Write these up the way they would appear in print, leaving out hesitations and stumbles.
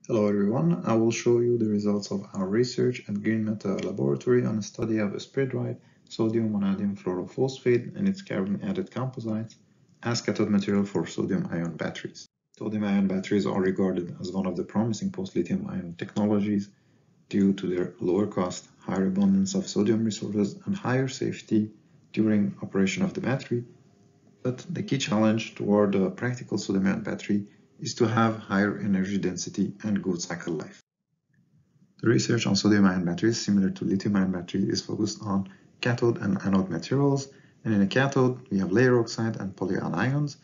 Hello everyone, I will show you the results of our research at Green Matter Laboratory on a study of a spray-dried sodium vanadium fluorophosphate and its carbon-added composites as cathode material for sodium-ion batteries. Sodium-ion batteries are regarded as one of the promising post-lithium-ion technologies due to their lower cost, higher abundance of sodium resources, and higher safety during operation of the battery. But the key challenge toward a practical sodium-ion battery is to have higher energy density and good cycle life. The research on sodium-ion batteries, similar to lithium-ion battery, is focused on cathode and anode materials. And in a cathode, we have layer oxide and polyanions.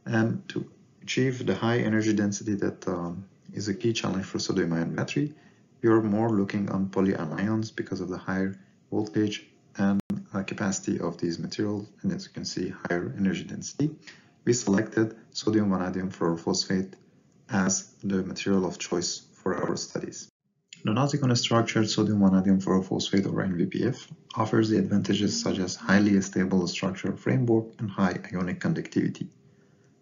And to achieve the high energy density that is a key challenge for sodium-ion battery, we are more looking on polyanions because of the higher voltage and capacity of these materials, and as you can see, higher energy density. We selected sodium vanadium fluorophosphate as the material of choice for our studies. The NASICON structured sodium vanadium fluorophosphate, or NVPF, offers the advantages such as highly stable structural framework and high ionic conductivity.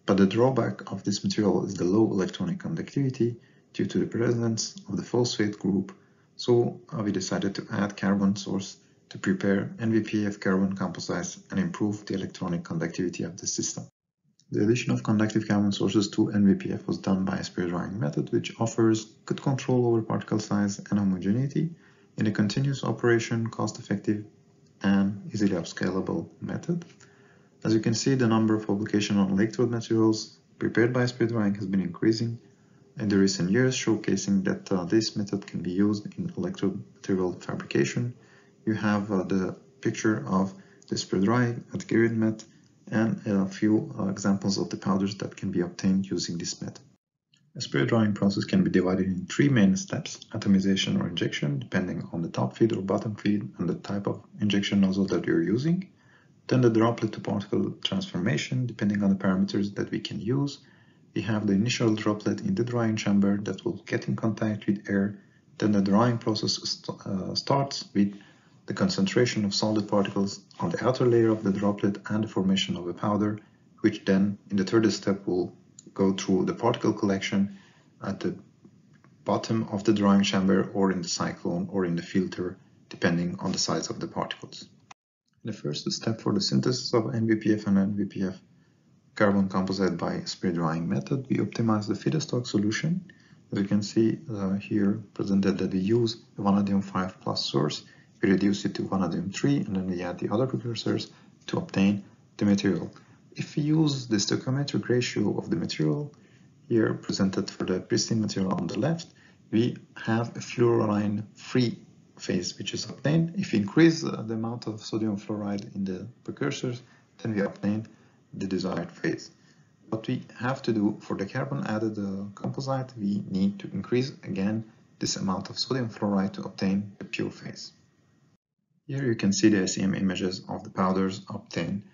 But the drawback of this material is the low electronic conductivity due to the presence of the phosphate group, so we decided to add carbon source to prepare NVPF carbon composites and improve the electronic conductivity of the system. The addition of conductive carbon sources to NVPF was done by a spray drying method, which offers good control over particle size and homogeneity in a continuous operation, cost-effective, and easily upscalable method. As you can see, the number of publications on electrode materials prepared by spray drying has been increasing in the recent years, showcasing that this method can be used in electrode material fabrication. You have the picture of the spray drying at GreenMet and a few examples of the powders that can be obtained using this method. A spray drying process can be divided in three main steps: atomization or injection, depending on the top feed or bottom feed and the type of injection nozzle that you're using. Then the droplet to particle transformation, depending on the parameters that we can use. We have the initial droplet in the drying chamber that will get in contact with air. Then the drying process starts with the concentration of solid particles on the outer layer of the droplet and the formation of a powder, which then in the third step will go through the particle collection at the bottom of the drying chamber or in the cyclone or in the filter, depending on the size of the particles. In the first step for the synthesis of NVPF and NVPF carbon composite by spray drying method, we optimize the feedstock solution. As you can see here presented that we use a vanadium 5+ source. We reduce it to vanadium 3 and then we add the other precursors to obtain the material. If we use the stoichiometric ratio of the material, here presented for the pristine material on the left, we have a fluorine-free phase which is obtained. If we increase the amount of sodium fluoride in the precursors, then we obtain the desired phase. What we have to do for the carbon added composite, we need to increase again this amount of sodium fluoride to obtain the pure phase. Here you can see the SEM images of the powders obtained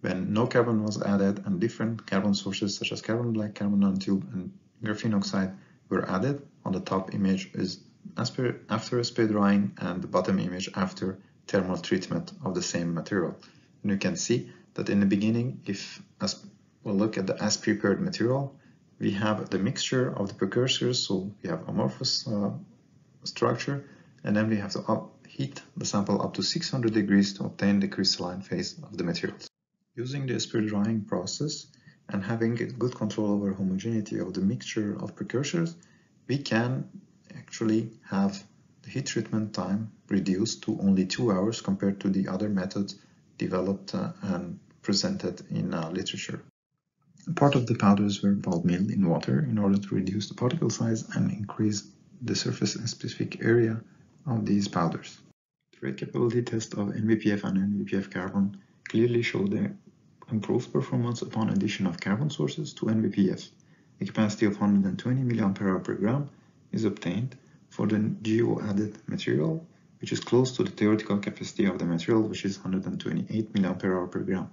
when no carbon was added and different carbon sources such as carbon black, carbon nanotube, and graphene oxide were added. On the top image is after spray drying and the bottom image after thermal treatment of the same material. And you can see that in the beginning, if as we look at the as prepared material, we have the mixture of the precursors, so we have amorphous structure, and then we have to heat the sample up to 600 degrees to obtain the crystalline phase of the materials. Using the spray drying process and having a good control over homogeneity of the mixture of precursors, we can actually have the heat treatment time reduced to only 2 hours compared to the other methods developed and presented in literature. Part of the powders were bulk milled in water in order to reduce the particle size and increase the surface and specific area of these powders. The rate capability test of NVPF and NVPF carbon clearly showed the improved performance upon addition of carbon sources to NVPF. A capacity of 120 mAh per gram is obtained for the geo-added material, which is close to the theoretical capacity of the material, which is 128 mAh per gram.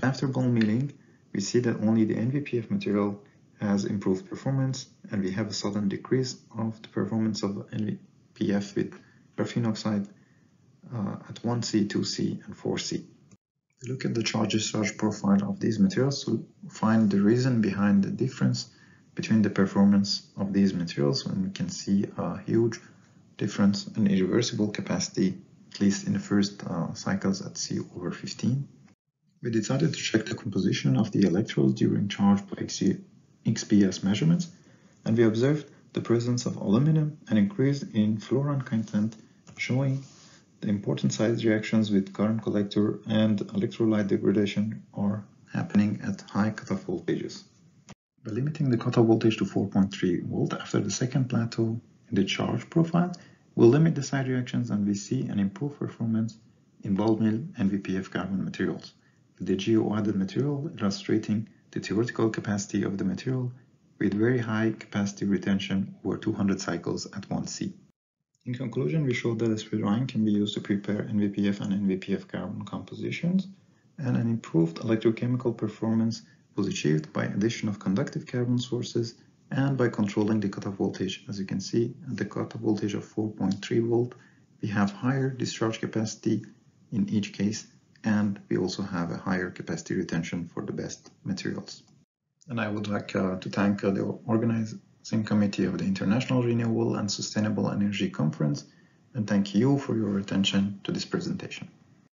After bulk milling, we see that only the NVPF material has improved performance, and we have a sudden decrease of the performance of NVPF with graphene oxide at 1C, 2C, and 4C. We look at the charge discharge profile of these materials to find the reason behind the difference between the performance of these materials, and we can see a huge difference in irreversible capacity, at least in the first cycles at C/15. We decided to check the composition of the electrodes during charge by XPS measurements, and we observed the presence of aluminum and increase in fluorine content, showing the important side reactions with current collector and electrolyte degradation are happening at high cutoff voltages. By limiting the cutoff voltage to 4.3 volt after the second plateau in the charge profile, we'll limit the side reactions, and we see an improved performance in ball mill NVPF carbon materials, with the geo-added material illustrating the theoretical capacity of the material with very high capacity retention over 200 cycles at 1C. In conclusion, we showed that Vertruyen can be used to prepare NVPF and NVPF carbon compositions, and an improved electrochemical performance was achieved by addition of conductive carbon sources and by controlling the cutoff voltage. As you can see, at the cutoff voltage of 4.3 volt, we have higher discharge capacity in each case, and we also have a higher capacity retention for the best materials. And I would like to thank the organizing committee of the International Renewable and Sustainable Energy Conference, and thank you for your attention to this presentation.